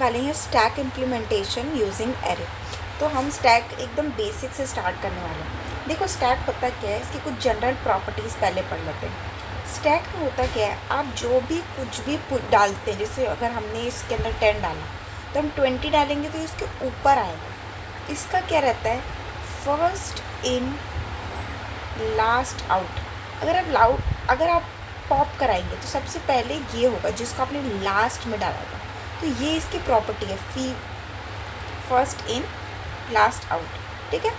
वाले हैं stack implementation using array. तो हम स्टैक एकदम बेसिक से स्टार्ट करने वाले हैं। देखो स्टैक होता क्या है, इसकी कुछ जनरल प्रॉपर्टीज़ पहले पढ़ लेते हैं। स्टैक में होता क्या है, आप जो भी कुछ भी डालते हैं, जैसे अगर हमने इसके अंदर 10 डाला तो हम 20 डालेंगे तो इसके ऊपर आएगा। इसका क्या रहता है, फर्स्ट इन लास्ट आउट। अगर आप पॉप कराएंगे तो सबसे पहले ये होगा जिसको आपने लास्ट में डाला था। तो ये इसकी प्रॉपर्टी है, फर्स्ट इन लास्ट आउट। ठीक है,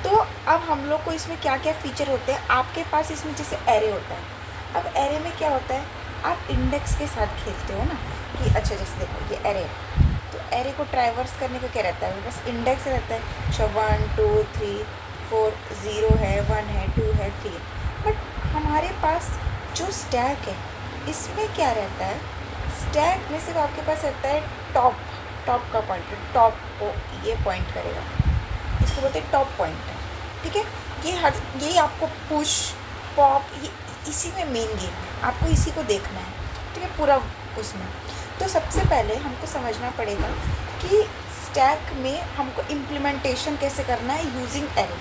तो अब हम लोग को इसमें क्या क्या फीचर होते हैं, आपके पास इसमें जैसे एरे होता है। अब एरे में क्या होता है, आप इंडेक्स के साथ खेलते हो ना, कि अच्छा जैसे देखो ये एरे है, तो एरे को ट्राइवर्स करने का क्या रहता है, बस इंडेक्स रहता है। 1 2 3 4 0 है, 1 है, 2 है, 3 है। बट हमारे पास जो स्टैक है इसमें क्या रहता है, स्टैक में सिर्फ आपके पास रहता है टॉप का पॉइंटर, टॉप को ये पॉइंट करेगा, इसको बोलते हैं टॉप पॉइंटर। ठीक है, यही आपको पुश पॉप ये इसी में मेन गेम है, आपको इसी को देखना है। ठीक है, पूरा उसमें। तो सबसे पहले हमको समझना पड़ेगा कि स्टैक में हमको इम्प्लीमेंटेशन कैसे करना है यूजिंग एरे।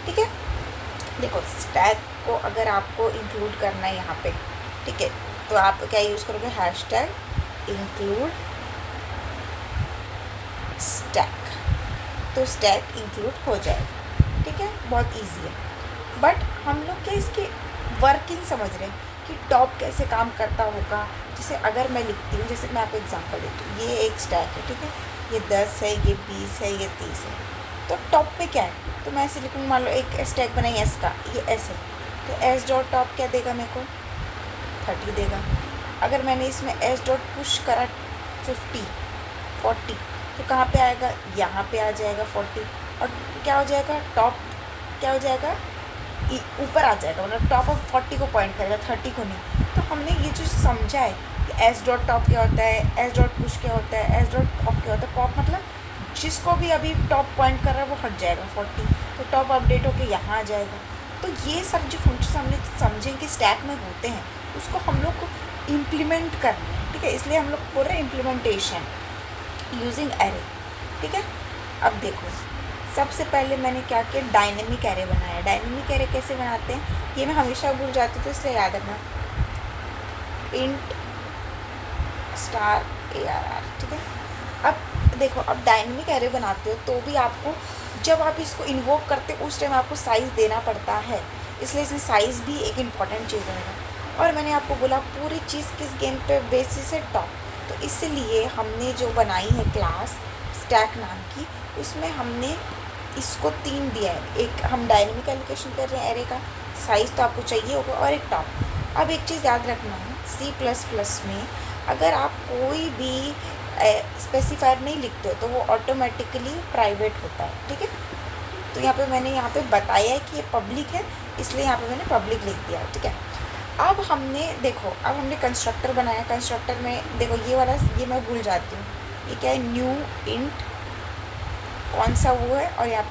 ठीक है, देखो स्टैक को अगर आपको इंक्लूड करना है यहाँ पे, ठीक है, तो आप क्या यूज़ करोगे, हैशटैग इंक्लूड स्टैक, तो स्टैक इंक्लूड हो जाएगा। ठीक है, बहुत इजी है। बट हम लोग क्या इसकी वर्किंग समझ रहे हैं कि टॉप कैसे काम करता होगा। जैसे अगर मैं लिखती हूँ, जैसे मैं आपको एग्जांपल देती हूँ, ये एक स्टैक है, ठीक है, ये 10 है, ये 20 है, ये 30 है। तो टॉप पे क्या है, तो मैं ऐसे लिखूँ, मान लो एक स्टैक बनाई एस का, ये एस है, तो एस डॉट टॉप क्या देगा मेरे को, 30 देगा। अगर मैंने इसमें एस डॉट पुश करा 50 40, तो कहाँ पे आएगा, यहाँ पे आ जाएगा 40, और क्या हो जाएगा, टॉप क्या हो जाएगा, ऊपर आ जाएगा, मतलब टॉप ऑफ 40 को पॉइंट करेगा, 30 को नहीं। तो हमने ये चीज़ समझा है कि एस डॉट टॉप क्या होता है, एस डॉट पुश क्या होता है, एस डॉट पॉप क्या होता है। पॉप मतलब जिसको भी अभी टॉप पॉइंट कर रहा है वो हट जाएगा 40, तो टॉप अपडेट होकर यहाँ आ जाएगा। तो ये सब जो फंक्शन हमने समझे कि स्टैक में होते हैं, उसको हम लोग को इम्प्लीमेंट करना है। ठीक है, इसलिए हम लोग बोल रहे हैं इम्प्लीमेंटेशन यूजिंग एरे। ठीक है, अब देखो सबसे पहले मैंने क्या किया, डायनेमिक एरे बनाया। डायनेमिक एरे कैसे बनाते हैं, ये मैं हमेशा भूल जाती हूँ, तो इसलिए याद रखना, इंट स्टार ARR। ठीक है, अब देखो, अब डायनेमिक एरे बनाते हो तो भी आपको, जब आप इसको इन्वोक करते हो उस टाइम आपको साइज़ देना पड़ता है, इसलिए इसमें साइज़ भी एक इम्पॉर्टेंट चीज़ रहेगा। और मैंने आपको बोला पूरी चीज़ किस गेम पे बेसिस है, टॉप। तो इसलिए हमने जो बनाई है क्लास स्टैक नाम की, उसमें हमने इसको 3 दिया है। एक हम डायनेमिक एलोकेशन कर रहे हैं एरे का, साइज़ तो आपको चाहिए होगा, और एक टॉप। अब एक चीज़ याद रखना है, C++ में अगर आप कोई भी स्पेसिफायर नहीं लिखते हो तो वो ऑटोमेटिकली प्राइवेट होता है। ठीक है, तो यहाँ पे मैंने यहाँ पे बताया है कि ये पब्लिक है, इसलिए यहाँ पे मैंने पब्लिक लिख दिया। ठीक है, अब हमने देखो, अब हमने कंस्ट्रक्टर बनाया। कंस्ट्रक्टर में देखो ये वाला, ये मैं भूल जाती हूँ, ये क्या है, न्यू इंट कौन सा वो है, और यहाँ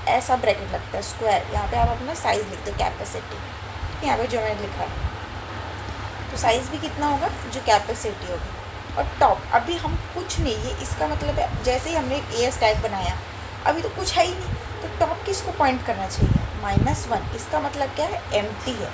ऐसा ब्रैकेट लगता है स्क्वायर, यहाँ पे आप अपना साइज़ लिखते हो, कैपेसिटी। यहाँ पे जो मैंने लिखा है, तो साइज़ भी कितना होगा, जो कैपेसिटी होगी। और टॉप, अभी हम कुछ नहीं, ये इसका मतलब है जैसे ही हमने ए स्टैक बनाया, अभी तो कुछ है ही नहीं, तो टॉप किसको पॉइंट करना चाहिए, -1। इसका मतलब क्या है, एम्प्टी है,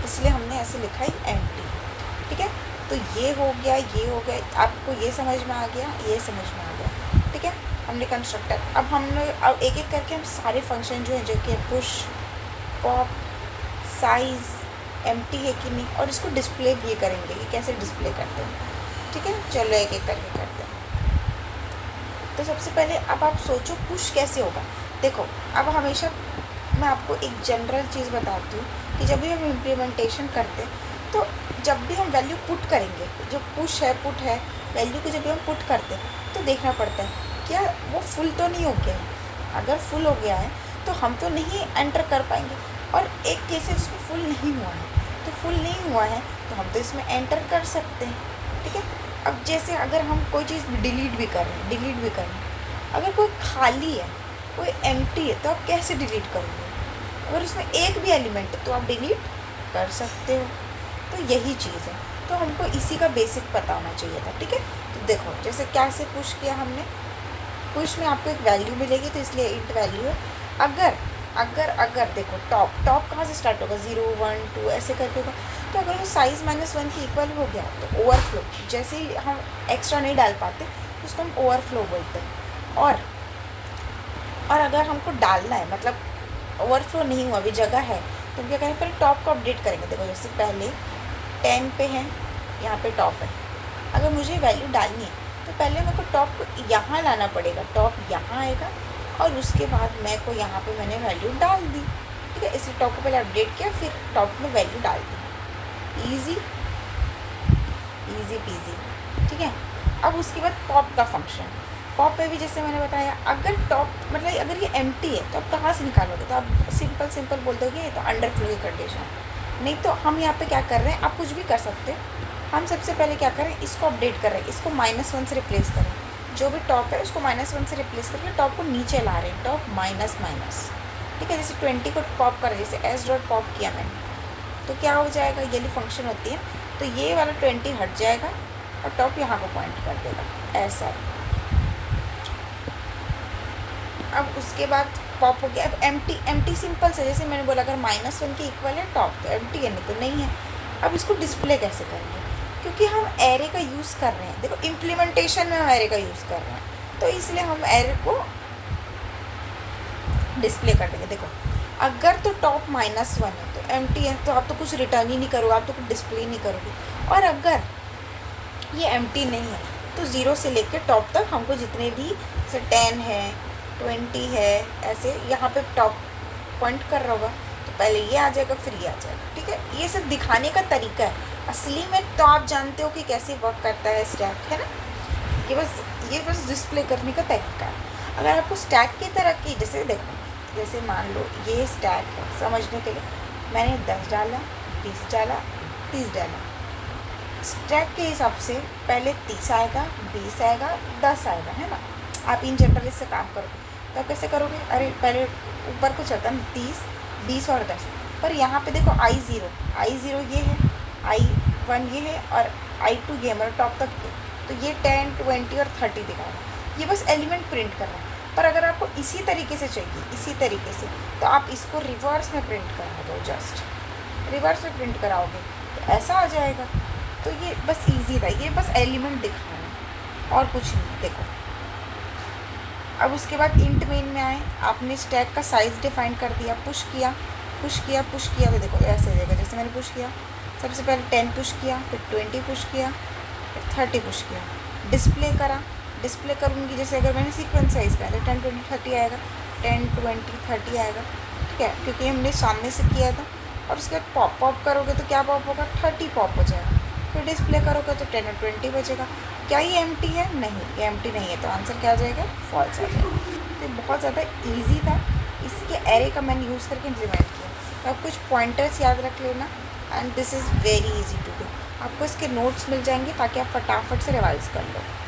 इसलिए हमने ऐसे लिखा है एम्प्टी। ठीक है, तो ये हो गया, ये हो गया, आपको ये समझ में आ गया, ये समझ में आ गया। ठीक है, हमने कंस्ट्रक्टर, अब एक एक करके हम सारे फंक्शन जो है, जो कि पुश पॉप साइज़ एम्प्टी है कि नहीं, और इसको डिस्प्ले भी करेंगे कि कैसे डिस्प्ले करते हैं। ठीक है, चलो एक एक करके करते हैं। तो सबसे पहले अब आप सोचो पुश कैसे होगा। देखो, अब हमेशा मैं आपको एक जनरल चीज़ बताती हूँ कि जब भी हम इम्प्लीमेंटेशन करते हैं, तो जब भी हम वैल्यू पुट करेंगे, जो पुश है पुट है, वैल्यू को जब भी हम पुट करते हैं तो देखना पड़ता है क्या वो फुल तो नहीं हो गया है। अगर फुल हो गया है तो हम तो नहीं एंटर कर पाएंगे, और एक केस है जिसमें फुल नहीं हुआ है, तो फुल नहीं हुआ है तो हम तो इसमें एंटर कर सकते हैं। ठीक है, अब जैसे अगर हम कोई चीज़ डिलीट भी कर रहे हैं, अगर कोई खाली है, कोई एम्प्टी है, तो आप कैसे डिलीट करोगे, अगर उसमें एक भी एलिमेंट है तो आप डिलीट कर सकते हो। तो यही चीज़ है, तो हमको इसी का बेसिक पता होना चाहिए था, ठीक है। तो देखो जैसे कैसे पुश किया हमने, पुश में आपको एक वैल्यू मिलेगी तो इसलिए इंट वैल्यू है। अगर अगर अगर देखो टॉप कहाँ से स्टार्ट होगा, 0 1 2 ऐसे करके होगा। तो अगर वो साइज़ -1 के इक्वल हो गया तो ओवरफ्लो, जैसे ही हम एक्स्ट्रा नहीं डाल पाते तो उसको हम ओवरफ्लो बोलते हैं। और अगर हमको डालना है, मतलब ओवरफ्लो नहीं हुआ, अभी जगह है, तो हम क्या करेंगे, पहले टॉप को अपडेट करेंगे। देखो जैसे पहले 10 पे है, यहाँ पे टॉप है। अगर मुझे वैल्यू डालनी है तो पहले मेरे को टॉप को यहाँ लाना पड़ेगा, टॉप यहाँ आएगा और उसके बाद मैं को यहाँ पे मैंने वैल्यू डाल दी, ठीक है। इसलिए टॉप को पहले अपडेट किया, फिर टॉप में वैल्यू डाल दी, इजी पीजी, ठीक है। अब उसके बाद पॉप का फंक्शन, पॉप पे भी जैसे मैंने बताया, अगर टॉप मतलब अगर ये एम्प्टी है तो आप कहाँ से निकालोगे, तो आप सिंपल बोल दोगे ये तो अंडरफ्लो की कंडीशन। नहीं तो हम यहाँ पे क्या कर रहे हैं, आप कुछ भी कर सकते हैं। हम सबसे पहले क्या करें, इसको अपडेट कर रहे हैं, इसको -1 से रिप्लेस करें, जो भी टॉप है उसको -1 से रिप्लेस करके टॉप को नीचे ला रहे हैं, टॉप माइनस, ठीक है। जैसे 20 को पॉप कर रहे हैं, जैसे s डॉट पॉप किया मैंने, तो क्या हो जाएगा, ये वाली फंक्शन होती है, तो ये वाला 20 हट जाएगा और टॉप यहाँ को पॉइंट कर देगा, ऐसा। अब उसके बाद पॉप हो गया। अब एम्प्टी सिंपल से, जैसे मैंने बोला अगर -1 के इक्वल है टॉप तो एम्प्टी है, नहीं तो नहीं है। अब इसको डिस्प्ले कैसे करेंगे, क्योंकि हम एरे का यूज़ कर रहे हैं, देखो इम्प्लीमेंटेशन में हम एरे का यूज़ कर रहे हैं, तो इसलिए हम एरे को डिस्प्ले कर देंगे। देखो अगर तो टॉप -1 है तो एम्प्टी है, तो आप तो कुछ रिटर्न ही नहीं करोगे, आप तो कुछ डिस्प्ले ही नहीं करोगे। और अगर ये एम्प्टी नहीं है तो 0 से लेकर टॉप तक हमको जितने भी, जैसे 10 है 20 है, ऐसे यहाँ पे टॉप पॉइंट कर रहा होगा, तो पहले ये आ जाएगा फिर ये आ जाएगा, ठीक है। ये सब दिखाने का तरीका है, असली में तो आप जानते हो कि कैसे वर्क करता है स्टैक, है ना। ये बस डिस्प्ले करने का तरीका है। अगर आपको स्टैक की तरह की, जैसे देखो, जैसे मान लो ये स्टैक है, समझने के लिए मैंने 10 डाला, 20 डाला, 30 डाला, स्टैक के हिसाब से पहले 30 आएगा, 20 आएगा, 10 आएगा, है ना। आप इन जनरल इससे काम करोगे तो आप कैसे करोगे, अरे पहले ऊपर को चलता है 30 20 और 10, पर यहाँ पे देखो I0 ये है, I1 ये है और I2 ये, मतलब टॉप तक ये, तो ये 10 20 और 30 दिखाएगा। ये बस एलिमेंट प्रिंट कर रहा है। पर अगर आपको इसी तरीके से चाहिए, इसी तरीके से, तो आप इसको रिवर्स में प्रिंट करा दो, जस्ट रिवर्स में प्रिंट कराओगे तो ऐसा आ जाएगा। तो ये बस इजी था, ये बस एलिमेंट दिखा रहा है और कुछ नहीं है। देखो अब उसके बाद इंट मेन में आए, आपने स्टैक का साइज़ डिफाइन कर दिया, पुश किया, तो देखो ऐसे हो जाएगा। जैसे मैंने पुश किया, सबसे पहले 10 पुश किया, फिर 20 पुश किया, फिर 30 पुश किया, डिस्प्ले करूँगी। जैसे अगर मैंने सीक्वेंस साइज़ का 10 20 30 आएगा, 10 20 30 आएगा, ठीक है, क्योंकि हमने सामने से किया था। और उसके बाद पॉप करोगे तो क्या पॉप होगा, 30 पॉप हो जाएगा। फिर डिस्प्ले करोगे तो 10 और 20 बचेगा। क्या ये एम्प्टी है, नहीं, ये एम्प्टी नहीं है, तो आंसर क्या आ जाएगा, फॉल्स आ जाएगा। तो बहुत ज़्यादा ईजी था, इसके एरे का मैंने यूज़ करके इम्प्लीमेंट किया। तो आप कुछ पॉइंटर्स याद रख लेना, and this is very easy to do. आपको इसके नोट्स मिल जाएंगे ताकि आप फटाफट से रिवाइज कर लो।